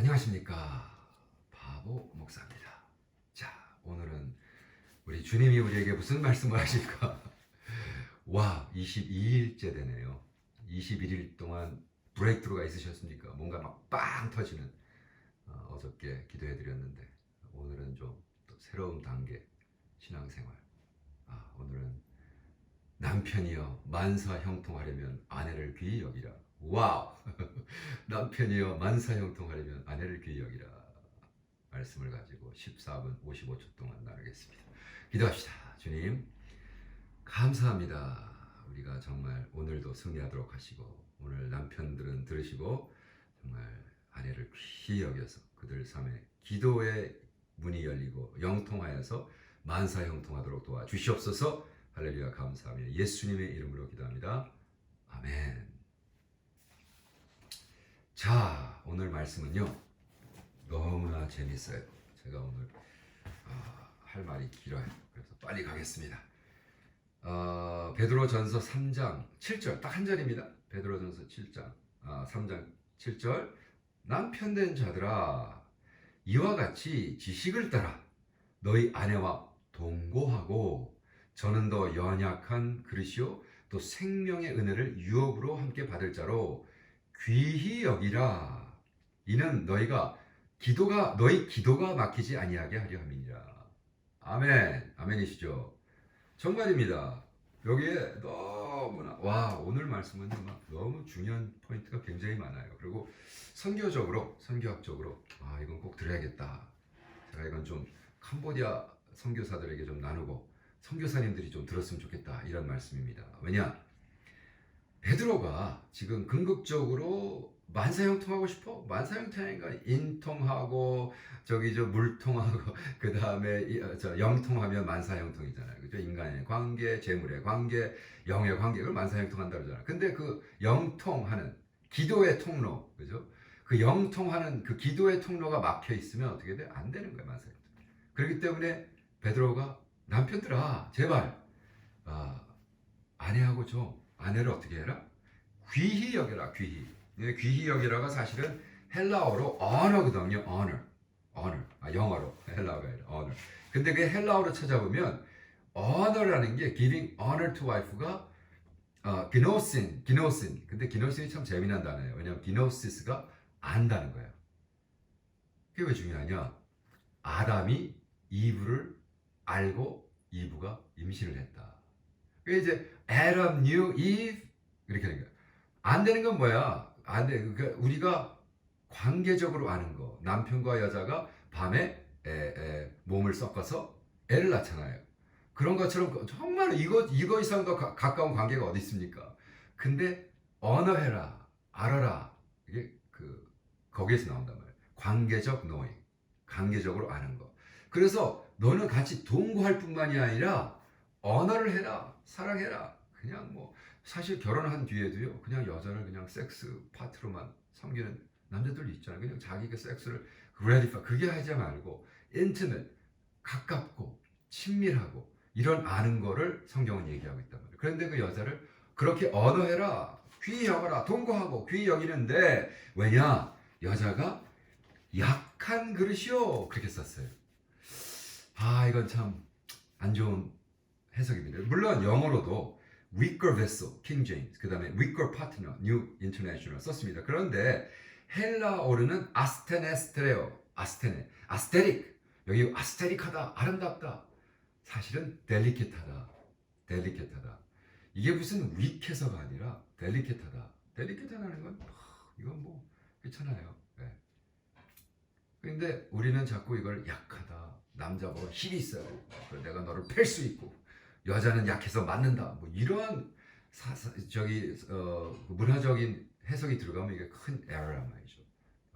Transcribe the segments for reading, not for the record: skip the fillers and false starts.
안녕하십니까. 바보 목사입니다. 자, 오늘은 우리 주님이 우리에게 무슨 말씀을 하실까? 와, 22일째 되네요. 21일 동안 브레이크트루가 있으셨습니까? 뭔가 막 빵 터지는 어저께 기도해 드렸는데 오늘은 좀 또 새로운 단계 신앙생활. 오늘은 남편이여 만사 형통하려면 아내를 귀히 여기라. 와우. 남편이여 만사 형통하려면 아내를 귀히 여기라. 말씀을 가지고 14분 55초 동안 나누겠습니다. 기도합시다. 주님 감사합니다. 우리가 정말 오늘도 승리하도록 하시고 오늘 남편들은 들으시고 정말 아내를 귀히 여겨서 그들 삶에 기도의 문이 열리고 영통하여서 만사 형통하도록 도와주시옵소서. 할렐루야. 감사하며 예수님의 이름으로 기도합니다. 아멘. 자, 오늘 말씀은요 너무나 재밌어요. 제가 오늘 할 말이 길어요. 그래서 빨리 가겠습니다. 베드로전서 3장 7절 딱 한 절입니다. 베드로전서 7장 3장 7절 남편된 자들아 이와 같이 지식을 따라 너희 아내와 동거하고 저는 더 연약한 그릇이요 또 생명의 은혜를 유업으로 함께 받을 자로 귀히 여기라. 이는 너희 기도가 막히지 아니하게 하려 함이니라. 아멘. 아멘이시죠? 정말입니다. 여기에 너무나 오늘 말씀은 너무 중요한 포인트가 굉장히 많아요. 그리고 선교학적으로 이건 꼭 들어야겠다. 제가 이건 좀 캄보디아 선교사들에게 좀 나누고 선교사님들이 좀 들었으면 좋겠다 이런 말씀입니다. 왜냐? 베드로가 지금 궁극적으로 만사형통하고 싶어? 만사형통하니까 인통하고 물통하고 그 다음에 영통하면 만사형통이잖아요. 그죠? 인간의 관계, 재물의 관계, 영의 관계 그걸 만사형통한다 그러잖아요. 근데 그 영통하는 기도의 통로, 그죠? 그 영통하는 그 기도의 통로가 막혀 있으면 어떻게 돼? 안 되는 거예요, 만사형통. 그렇기 때문에 베드로가 남편들아 제발 아내하고 아내를 어떻게 해라? 귀히 여겨라. 귀히 여기라가 사실은 헬라어로 honor거든요. honor. 영어로 헬라어가 아니라 honor. 근데 그 헬라어로 찾아보면 honor라는 게 giving honor to wife가 gnosin. 근데 gnosin이 참 재미난 단어예요. 왜냐하면 gnosis가 안다는 거예요. 그게 왜 중요하냐? 아담이 이브를 알고 이브가 임신을 했다. 그게 이제 Adam knew Eve 이렇게 되는 거야. 안 되는 건 뭐야? 안 돼. 그러니까 우리가 관계적으로 아는 거. 남편과 여자가 밤에 몸을 섞어서 애를 낳잖아요. 그런 것처럼 정말 이거 이상 더 가까운 관계가 어디 있습니까? 근데 언어해라, 알아라. 이게 거기에서 나온단 말이에요. 관계적 knowing, 관계적으로 아는 거. 그래서 너는 같이 동거할 뿐만이 아니라 언어를 해라, 사랑해라. 그냥 사실 결혼한 뒤에도요, 그냥 여자를 그냥 섹스 파트로만 섬기는 남자들도 있잖아요. 그냥 자기가 섹스를 gratify, 그게 하지 말고 intimate, 가깝고 친밀하고 이런 아는 거를 성경은 얘기하고 있단 말이에요. 그런데 그 여자를 그렇게 언어해라, 귀히 여겨라, 동거하고 귀히 여기는데 왜냐? 여자가 약한 그릇이요. 그렇게 썼어요. 이건 참 안 좋은 해석입니다. 물론 영어로도 weaker vessel, King James, 그 다음에 weaker partner, New International 썼습니다. 그런데 헬라어로는 아스테네스테레오, 아스테릭, 여기 아스테릭하다, 아름답다. 사실은 델리케트하다. 이게 무슨 weak해서가 아니라 델리케트하다. 델리케트하다는 건 이건 괜찮아요. 네. 근데 우리는 자꾸 이걸 약하다. 남자보다 힘이 있어요. 내가 너를 팰 수 있고 여자는 약해서 맞는다. 이러한 문화적인 해석이 들어가면 이게 큰 에러란 말이죠.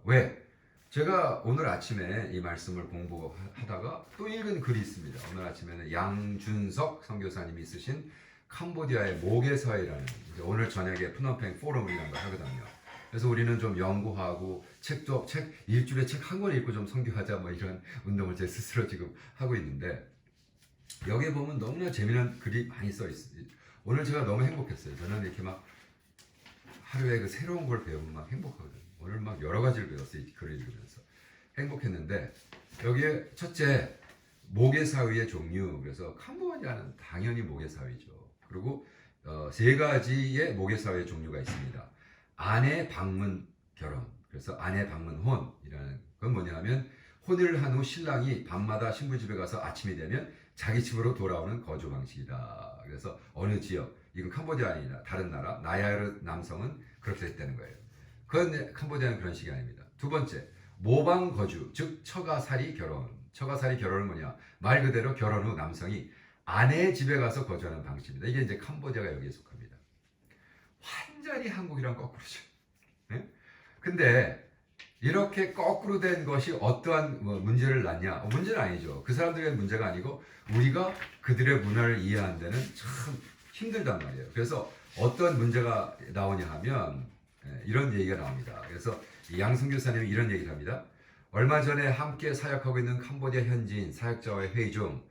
왜? 제가 오늘 아침에 이 말씀을 공부하다가 또 읽은 글이 있습니다. 오늘 아침에는 양준석 선교사님이 쓰신 캄보디아의 모계서이라는 오늘 저녁에 푸놈펜 포럼이라는 걸 하거든요. 그래서 우리는 좀 연구하고 일주일에 책 한 권 읽고 좀 선교하자 이런 운동을 제 스스로 지금 하고 있는데 여기에 보면 너무나 재미난 글이 많이 써 있어요. 오늘 제가 너무 행복했어요. 저는 이렇게 하루에 새로운 걸 배우면 행복하거든요. 오늘 여러 가지를 배웠어요. 이 글을 읽으면서. 행복했는데 여기에 첫째 모계사위의 종류. 그래서 캄보디아는 당연히 모계사위죠. 그리고 세 가지의 모계사위의 종류가 있습니다. 아내 방문 결혼. 그래서 아내 방문 혼이라는 건 뭐냐면 혼을 한 후 신랑이 밤마다 신부 집에 가서 아침이 되면 자기 집으로 돌아오는 거주 방식이다. 그래서 어느 지역, 이건 캄보디아 아니라 다른 나라, 나야르 남성은 그렇게 됐다는 거예요. 그건 캄보디아는 그런 식이 아닙니다. 두 번째, 모방 거주, 즉 처가살이 결혼. 처가살이 결혼은 뭐냐? 말 그대로 결혼 후 남성이 아내의 집에 가서 거주하는 방식입니다. 이게 이제 캄보디아가 여기에 속합니다. 완전히 한국이랑 거꾸로죠. 네? 근데 이렇게 거꾸로 된 것이 어떠한 문제를 낳냐? 문제는 아니죠. 그 사람들의 문제가 아니고 우리가 그들의 문화를 이해하는 데는 참 힘들단 말이에요. 그래서 어떤 문제가 나오냐 하면 이런 얘기가 나옵니다. 그래서 양승 교사님이 이런 얘기를 합니다. 얼마 전에 함께 사역하고 있는 캄보디아 현지인 사역자와의 회의 중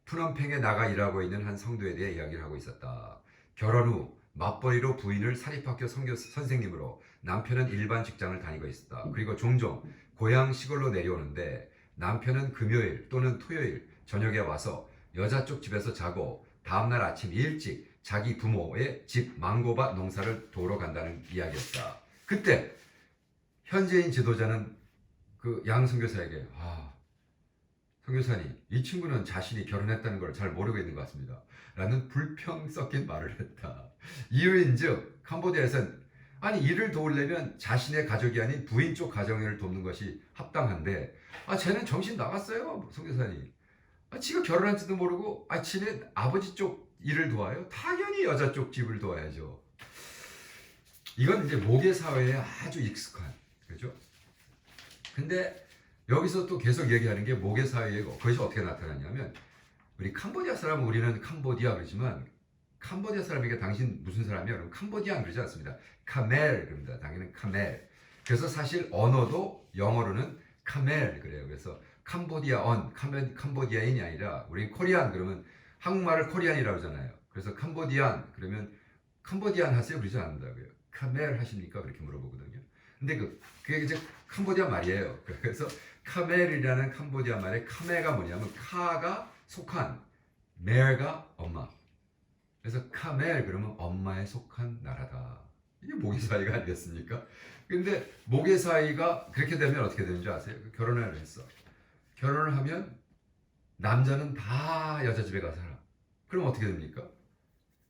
푸놈팽에 나가 일하고 있는 한 성도에 대해 이야기를 하고 있었다. 결혼 후 맞벌이로 부인을 사립학교 선생님으로 남편은 일반 직장을 다니고 있었다. 그리고 종종 고향 시골로 내려오는데 남편은 금요일 또는 토요일 저녁에 와서 여자 쪽 집에서 자고 다음날 아침 일찍 자기 부모의 집 망고밭 농사를 도우러 간다는 이야기였다. 그때 현지인 지도자는 그 양 선교사에게 선교사님, 이 친구는 자신이 결혼했다는 걸 잘 모르고 있는 것 같습니다. 라는 불평 섞인 말을 했다. 이유인즉 캄보디아에선 아니 일을 도우려면 자신의 가족이 아닌 부인 쪽 가정을 돕는 것이 합당한데 쟤는 정신 나갔어요 선교사님. 지가 결혼한지도 모르고 지네 아버지 쪽 일을 도와요? 당연히 여자 쪽 집을 도와야죠. 이건 이제 모계 사회에 아주 익숙한, 그죠? 근데 여기서 또 계속 얘기하는 게 모계 사회에 그것이 어떻게 나타나냐면 우리 캄보디아 사람은 우리는 캄보디아 그러지만 캄보디아 사람에게 당신 무슨 사람이야? 그럼 캄보디안 그러지 않습니다. 카멜 그럽니다. 당연히 카멜. 그래서 사실 언어도 영어로는 카멜 그래요. 그래서 캄보디아언, 캄보디아인이 아니라 우리 코리안 그러면 한국말을 코리안이라고 하잖아요. 그래서 캄보디안 그러면 캄보디안 하세요 그러지 않는다고요. 카멜 하십니까? 그렇게 물어보거든요. 근데 그게 이제 캄보디아 말이에요. 그래서 카멜이라는 캄보디아 말의 카메가 뭐냐면 카가 속한, 멜가 엄마. 그래서 카멜 그러면 엄마에 속한 나라다. 이게 모계사이가 아니겠습니까? 근데 모계사이가 그렇게 되면 어떻게 되는 줄 아세요? 결혼을 했어. 결혼을 하면 남자는 다 여자 집에 가서 살아. 그럼 어떻게 됩니까?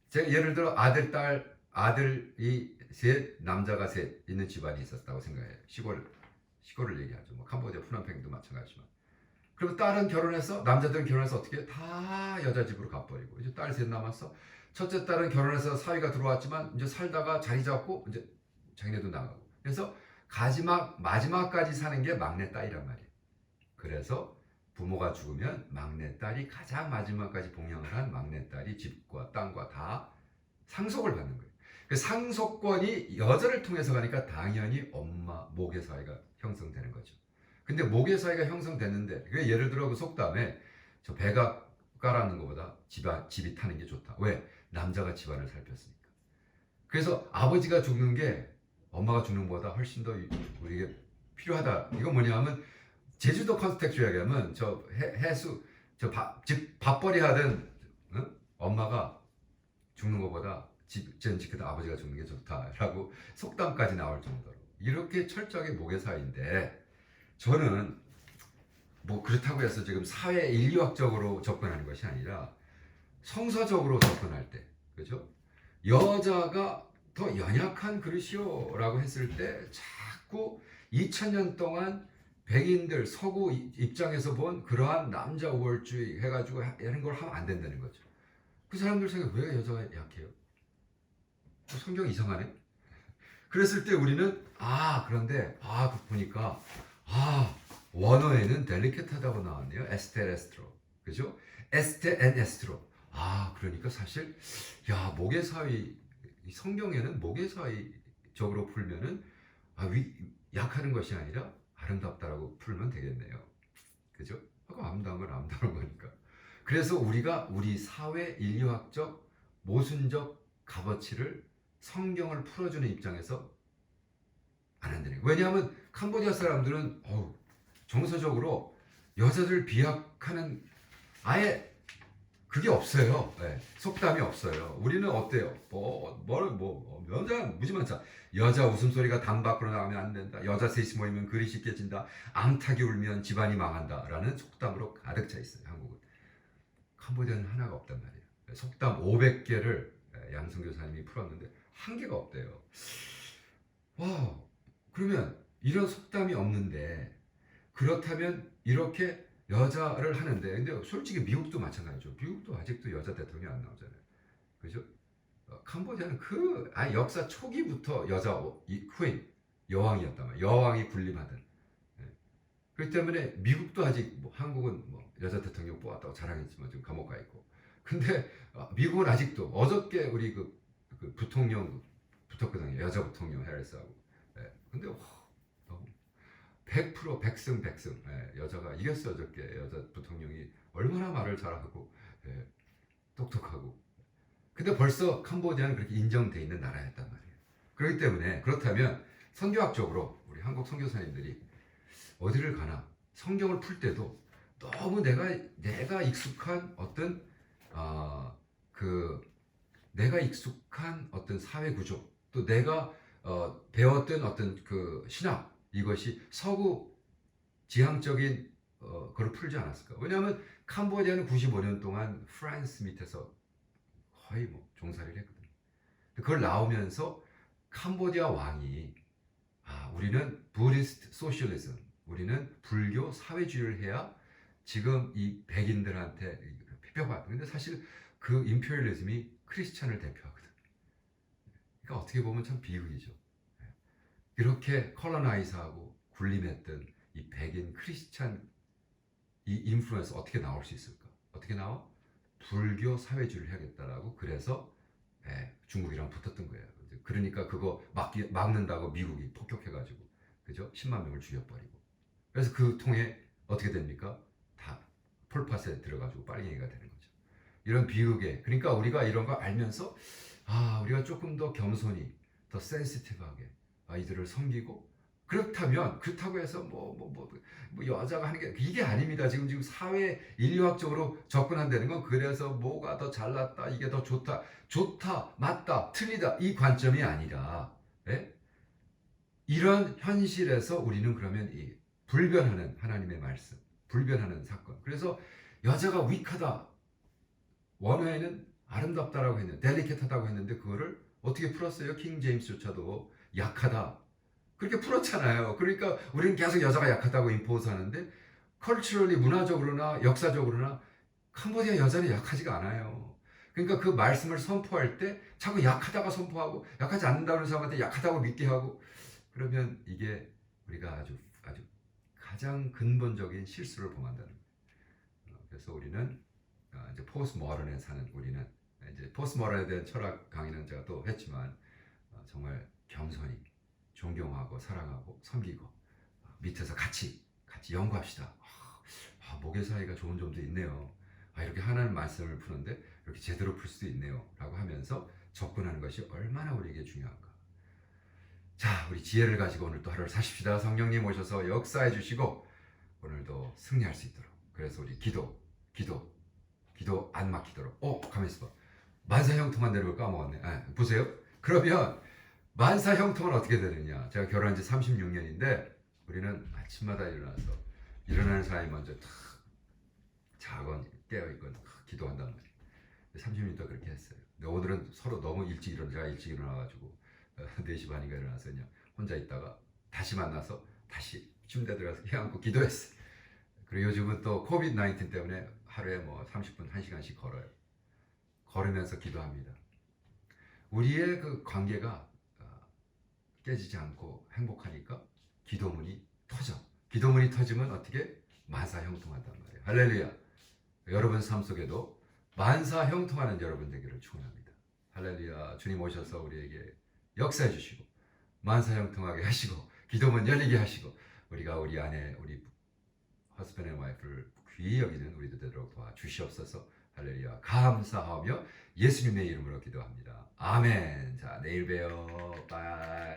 제가 예를 들어 아들, 딸, 아들이 셋, 남자가 셋 있는 집안이 있었다고 생각해요. 시골을 얘기하죠. 뭐 캄보디아 푸놈팽도 마찬가지지만. 그리고 딸은 결혼해서 남자들은 결혼해서 어떻게 다여자 집으로 가버리고 이제 딸 셋 남았어. 첫째 딸은 결혼해서 사위가 들어왔지만 이제 살다가 자리 잡고 이제 자기네도 나가고. 그래서 마지막까지 사는 게 막내 딸이란 말이에요. 그래서 부모가 죽으면 막내 딸이 가장 마지막까지 봉양을 한 막내 딸이 집과 땅과 다 상속을 받는 거예요. 그 상속권이 여자를 통해서 가니까 당연히 엄마 모계 사회가 형성되는 거죠. 근데 모계 사회가 형성됐는데 예를 들어 그 속담에 저 배가 까라는 것보다 집이 타는 게 좋다. 왜? 남자가 집안을 살폈으니까. 그래서 아버지가 죽는 게 엄마가 죽는 것보다 훨씬 더 우리에게 필요하다. 이건 뭐냐면 제주도 컨텍스트 이야기하면 저 해수 집 밥벌이 하던 엄마가 죽는 것보다 집전 지키다 아버지가 죽는 게 좋다라고 속담까지 나올 정도로 이렇게 철저하게 모계 사회인데 저는 뭐 그렇다고 해서 지금 사회 인류학적으로 접근하는 것이 아니라 성서적으로 접근할 때, 그죠? 여자가 더 연약한 그릇이요라고 했을 때 자꾸 2000년 동안 백인들 서구 입장에서 본 그러한 남자 우월주의 해가지고 이런 걸 하면 안 된다는 거죠. 그 사람들 생각 왜 여자가 약해요? 성경 이상하네. 그랬을 때 우리는 그런데 보니까 원어에는 델리케타다고 나왔네요. 에스테레스트로. 그죠? 에스테 앤 에스트로. 그러니까 사실 모계사위 성경에는 모계사위적으로 풀면은 약하는 것이 아니라 아름답다라고 풀면 되겠네요. 그죠? 아름다운 건 아름다운 거니까. 그래서 우리가 우리 사회 인류학적 모순적 값어치를 성경을 풀어주는 입장에서 안 한다는 거예요. 왜냐하면 캄보디아 사람들은 정서적으로 여자들 비하하는 아예 그게 없어요. 예, 속담이 없어요. 우리는 어때요? 여자 무지 많자. 여자 웃음소리가 당 밖으로 나가면 안 된다. 여자 셋이 모이면 그릇이 깨진다. 암탉이 울면 집안이 망한다라는 속담으로 가득 차 있어요. 한국은. 캄보디아는 하나가 없단 말이에요. 속담 500개를 양성교사님이 풀었는데 한 개가 없대요. 와, 그러면 이런 속담이 없는데 그렇다면 이렇게 여자를 하는데, 근데 솔직히 미국도 마찬가지죠. 미국도 아직도 여자 대통령이 안 나오잖아요. 그죠? 캄보디아는 역사 초기부터 여자 퀸, 여왕이었단 말이에요. 여왕이 군림하던. 예. 그렇기 때문에 미국도 아직 한국은 여자 대통령 뽑았다고 자랑했지만 지금 감옥 가 있고. 근데 미국은 아직도 어저께 우리 그 부통령 붙었거든요. 여자 부통령 해리스하고. 예. 근데 너무 100% 백승. 예, 여자가 이겼어요. 어저께 여자 부통령이 얼마나 말을 잘하고 예, 똑똑하고. 근데 벌써 캄보디아는 그렇게 인정돼 있는 나라였단 말이에요. 그렇기 때문에 그렇다면 선교학적으로 우리 한국 선교사님들이 어디를 가나 성경을 풀 때도 너무 내가 익숙한 어떤 내가 익숙한 어떤 사회 구조, 또 내가 배웠던 어떤 그 신학, 이것이 서구 지향적인 거를 풀지 않았을까? 왜냐하면 캄보디아는 95년 동안 프랑스 밑에서 거의 종살이를 했거든요. 그걸 나오면서 캄보디아 왕이 우리는 부디스트 소셜리즘, 우리는 불교 사회주의를 해야 지금 이 백인들한테 비벼받는. 근데 사실 그 임페리얼리즘이 크리스찬을 대표하거든. 그러니까 어떻게 보면 참 비극이죠. 이렇게 컬러나이즈하고 군림했던 이 백인 크리스찬 이 인플루언스 어떻게 나올 수 있을까? 어떻게 나와? 불교 사회주의를 해야겠다라고. 그래서 중국이랑 붙었던 거예요. 그러니까 그거 막는다고 미국이 폭격해가지고, 그죠? 10만 명을 죽여버리고. 그래서 그 통에 어떻게 됩니까? 다 폴팟에 들어가지고 빨갱이가 되는 거죠. 이런 비극에, 그러니까 우리가 이런 거 알면서 우리가 조금 더 겸손히, 더 센시티브하게 아이들을 섬기고, 그렇다고 해서 여자가 하는 게 이게 아닙니다. 지금 사회 인류학적으로 접근한다는 건 그래서 뭐가 더 잘났다, 이게 더 좋다, 맞다, 틀리다, 이 관점이 아니라, 예? 이런 현실에서 우리는 그러면 이 불변하는 하나님의 말씀, 불변하는 사건. 그래서 여자가 위크하다, 원어에는 아름답다라고 했는데, 델리케트하다고 했는데, 그거를 어떻게 풀었어요? 킹 제임스조차도 약하다, 그렇게 풀었잖아요. 그러니까 우리는 계속 여자가 약하다고 임포즈 하는데, 컬처럴리, 문화적으로나 역사적으로나 캄보디아 여자는 약하지가 않아요. 그러니까 그 말씀을 선포할 때 자꾸 약하다가 선포하고, 약하지 않는다는 사람한테 약하다고 믿게 하고, 그러면 이게 우리가 아주 가장 근본적인 실수를 범한다는 거예요. 그래서 우리는 이제 포스트 모던에 사는 우리는, 이제 포스트 모던에 대한 철학 강의는 제가 또 했지만, 정말 겸손히 존경하고 사랑하고 섬기고 밑에서 같이 연구합시다. 목의 사이가 좋은 점도 있네요. 이렇게 하나님 말씀을 푸는데 이렇게 제대로 풀 수도 있네요. 라고 하면서 접근하는 것이 얼마나 우리에게 중요한가. 자, 우리 지혜를 가지고 오늘 또 하루를 사십시다. 성령님 오셔서 역사해 주시고 오늘도 승리할 수 있도록. 그래서 우리 기도 안 막히도록. 가만히 있어봐. 만사형통한 내는 걸 까먹었네. 보세요. 그러면 만사형통은 어떻게 되느냐? 제가 결혼한 지 36년인데 우리는 아침마다 일어나는 사람이 먼저 자건 깨어있건 기도한단 말이에요. 30년 동안 그렇게 했어요. 근데 오늘은 서로 너무 제가 일찍 일어나가지고 4시 반인가 일어나서 그냥 혼자 있다가 다시 만나서 다시 침대 들어가서 혀안고 기도했어요. 그리고 요즘은 또 코비드 19 때문에 하루에 30분, 1시간씩 걸어요. 걸으면서 기도합니다. 우리의 그 관계가 깨지지 않고 행복하니까 기도문이 터져. 기도문이 터지면 어떻게? 만사형통한단 말이에요. 할렐루야. 여러분 삶 속에도 만사형통하는 여러분 되기를 축원합니다. 할렐루야. 주님 오셔서 우리에게 역사해 주시고 만사형통하게 하시고 기도문 열리게 하시고 우리가 우리 아내, 우리 허스밴드 앤 와이프를 귀히 여기는 우리도 되도록 도와주시옵소서. 할렐루야. 감사하며 예수님의 이름으로 기도합니다. 아멘. 자, 내일 봬요. 바이.